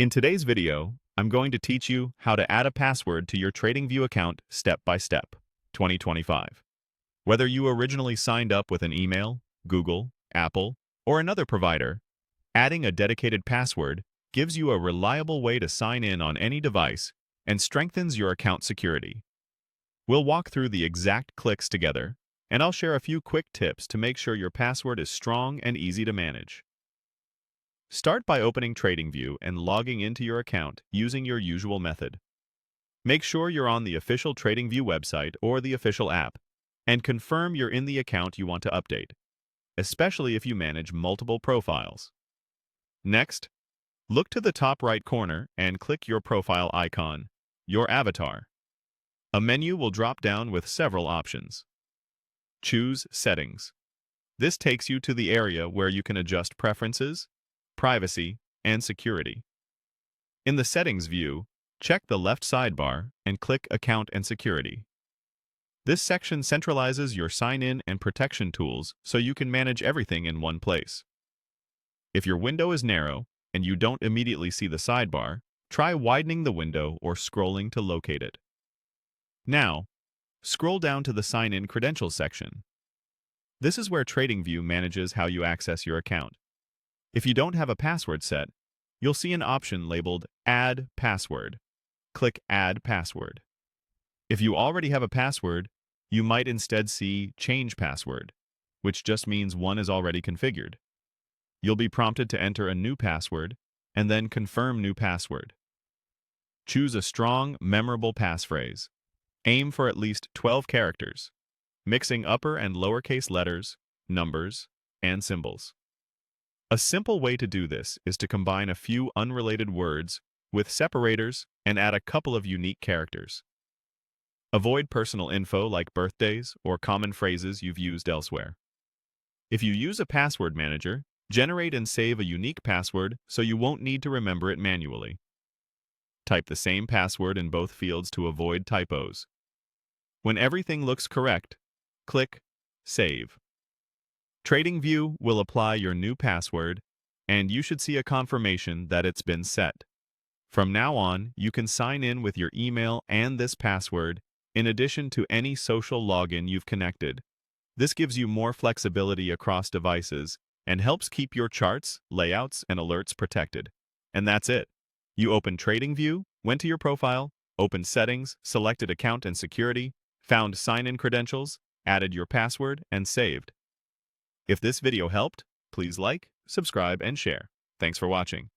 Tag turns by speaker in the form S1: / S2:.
S1: In today's video, I'm going to teach you how to add a password to your Tradingview account step by step, 2025. Whether you originally signed up with an email, Google, Apple, or another provider, adding a dedicated password gives you a reliable way to sign in on any device and strengthens your account security. We'll walk through the exact clicks together, and I'll share a few quick tips to make sure your password is strong and easy to manage. Start by opening Tradingview and logging into your account using your usual method. Make sure you're on the official Tradingview website or the official app, and confirm you're in the account you want to update, especially if you manage multiple profiles. Next, look to the top right corner and click your profile icon, your avatar. A menu will drop down with several options. Choose Settings. This takes you to the area where you can adjust preferences, privacy, and security. In the Settings view, check the left sidebar and click Account and Security. This section centralizes your sign-in and protection tools so you can manage everything in one place. If your window is narrow and you don't immediately see the sidebar, try widening the window or scrolling to locate it. Now, scroll down to the Sign-in Credentials section. This is where Tradingview manages how you access your account. If you don't have a password set, you'll see an option labeled Add Password. Click Add Password. If you already have a password, you might instead see Change Password, which just means one is already configured. You'll be prompted to enter a new password and then confirm new password. Choose a strong, memorable passphrase. Aim for at least 12 characters, mixing upper and lowercase letters, numbers, and symbols. A simple way to do this is to combine a few unrelated words with separators and add a couple of unique characters. Avoid personal info like birthdays or common phrases you've used elsewhere. If you use a password manager, generate and save a unique password so you won't need to remember it manually. Type the same password in both fields to avoid typos. When everything looks correct, click Save. Tradingview will apply your new password, and you should see a confirmation that it's been set. From now on, you can sign in with your email and this password, in addition to any social login you've connected. This gives you more flexibility across devices and helps keep your charts, layouts, and alerts protected. And that's it. You open Tradingview, went to your profile, opened Settings, selected Account and Security, found Sign-in Credentials, added your password, and saved. If this video helped, please like, subscribe, and share. Thanks for watching.